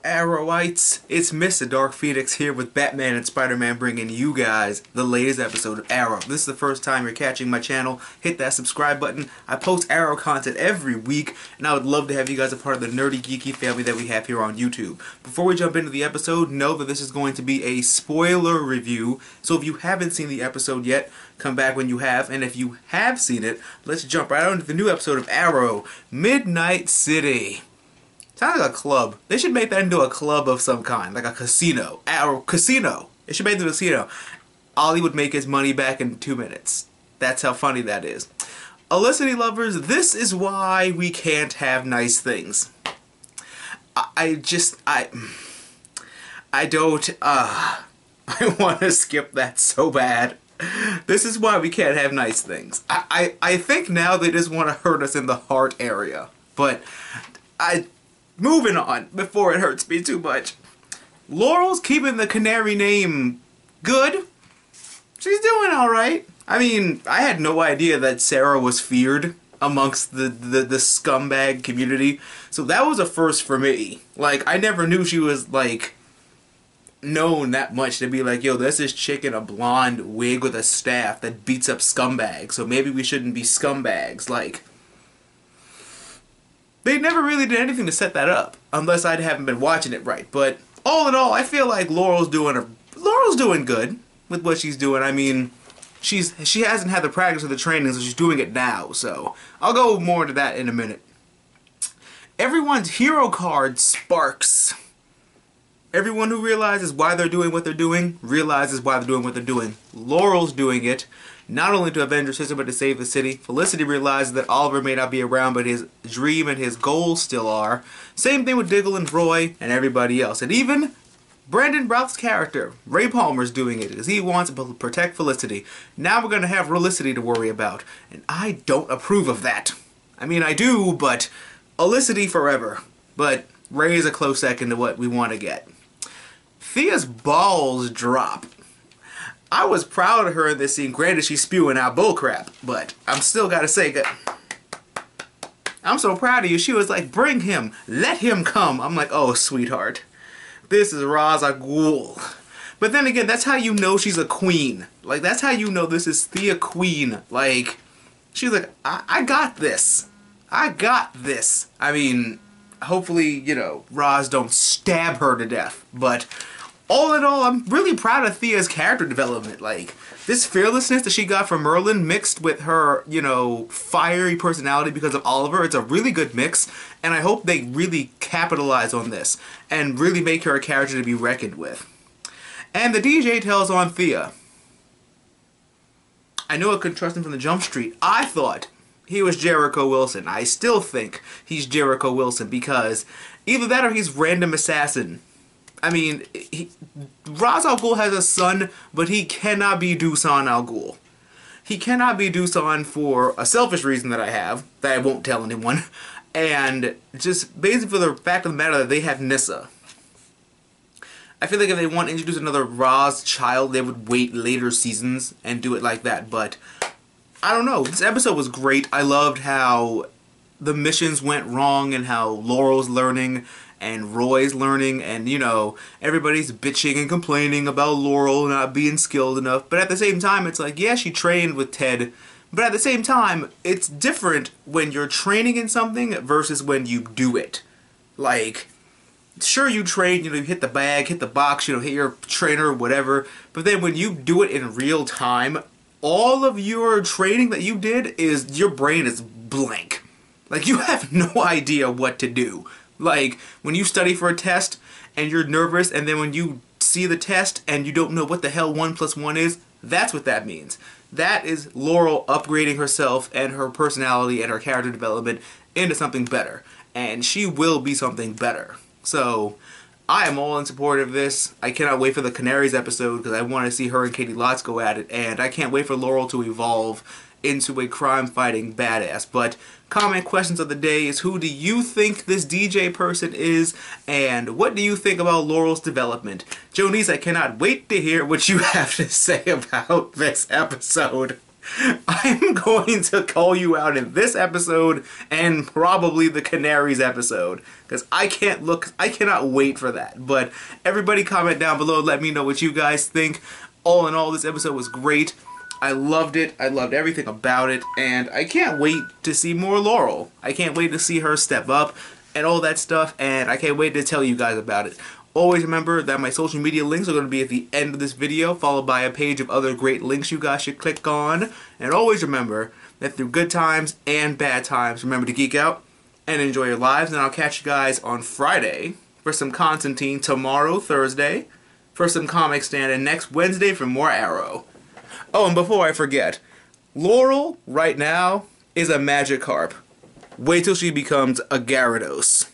Arrowites, it's TheMrDarkPhoenix here with Batman and Spider-Man bringing you guys the latest episode of Arrow. If this is the first time you're catching my channel, hit that subscribe button. I post Arrow content every week, and I would love to have you guys a part of the nerdy, geeky family that we have here on YouTube. Before we jump into the episode, know that this is going to be a spoiler review, so if you haven't seen the episode yet, come back when you have, and if you have seen it, let's jump right on to the new episode of Arrow, Midnight City. Sounds like a club. They should make that into a club of some kind, like a casino. Arrow Casino. It should be into a casino. Ollie would make his money back in 2 minutes. That's how funny that is. Elicity lovers, this is why we can't have nice things. I want to skip that so bad. This is why we can't have nice things. I think now they just want to hurt us in the heart area. But moving on before it hurts me too much. Laurel's keeping the canary name good. She's doing alright. I mean, I had no idea that Sarah was feared amongst the scumbag community. So that was a first for me. Like, I never knew she was, like, known that much to be like, yo, there's this chick in a blonde wig with a staff that beats up scumbags. So maybe we shouldn't be scumbags. Like, they never really did anything to set that up, unless I haven't been watching it right. But all in all, I feel like Laurel's doing good with what she's doing. I mean, she hasn't had the practice or the training, so she's doing it now. So I'll go more into that in a minute. Everyone's hero card sparks. Everyone who realizes why they're doing what they're doing realizes why they're doing what they're doing. Laurel's doing it, not only to avenge her sister, but to save the city. Felicity realizes that Oliver may not be around, but his dream and his goals still are. Same thing with Diggle and Roy and everybody else. And even Brandon Routh's character, Ray Palmer's doing it because he wants to protect Felicity. Now we're going to have Felicity to worry about. And I don't approve of that. I mean, I do, but Felicity forever. But Ray is a close second to what we want to get. Thea's balls drop. I was proud of her in this scene. Granted, she's spewing out bullcrap, but I'm still gotta say that I'm so proud of you. She was like, bring him, let him come. I'm like, oh, sweetheart, this is Ra's al Ghul. But then again, that's how you know she's a queen. Like, that's how you know this is Thea Queen. Like, she's like, I got this. I got this. I mean, hopefully, you know, Ra's don't stab her to death, but all in all, I'm really proud of Thea's character development. Like, this fearlessness that she got from Merlin mixed with her, you know, fiery personality because of Oliver, it's a really good mix, and I hope they really capitalize on this and really make her a character to be reckoned with. And the DJ tells on Thea. I knew I couldn't trust him from the jump street. I thought he was Jericho Wilson. I still think he's Jericho Wilson because either that or he's random assassin. I mean, Ra's al Ghul has a son, but he cannot be Dusan al Ghul. He cannot be Dusan for a selfish reason that I have, that I won't tell anyone, and just basically for the fact of the matter that they have Nyssa. I feel like if they want to introduce another Ra's child, they would wait later seasons and do it like that, but I don't know. This episode was great. I loved how the missions went wrong and how Laurel's learning and Roy's learning, and, you know, everybody's bitching and complaining about Laurel not being skilled enough. But at the same time, it's like, yeah, she trained with Ted, but at the same time, it's different when you're training in something versus when you do it. Like, sure, you train, you know, you hit the bag, hit the box, you know, hit your trainer, whatever, but then when you do it in real time, all of your training that you did is, your brain is blank. Like, you have no idea what to do. Like, when you study for a test and you're nervous, and then when you see the test and you don't know what the hell 1 + 1 is, that's what that means. That is Laurel upgrading herself and her personality and her character development into something better. And she will be something better. So, I am all in support of this. I cannot wait for the Canaries episode because I want to see her and Katie Lotz go at it. And I can't wait for Laurel to evolve into a crime-fighting badass. But comment questions of the day is, who do you think this DJ person is, and what do you think about Laurel's development? Jonice, I cannot wait to hear what you have to say about this episode. I'm going to call you out in this episode and probably the Canaries episode, because I cannot wait for that. But everybody comment down below, let me know what you guys think. All in all, this episode was great. I loved it. I loved everything about it, and I can't wait to see more Laurel. I can't wait to see her step up and all that stuff, and I can't wait to tell you guys about it. Always remember that my social media links are going to be at the end of this video, followed by a page of other great links you guys should click on. And always remember that through good times and bad times, remember to geek out and enjoy your lives. And I'll catch you guys on Friday for some Constantine, tomorrow, Thursday, for some Comic Stand, and next Wednesday for more Arrow. Oh, and before I forget, Laurel, right now, is a Magikarp. Wait till she becomes a Gyarados.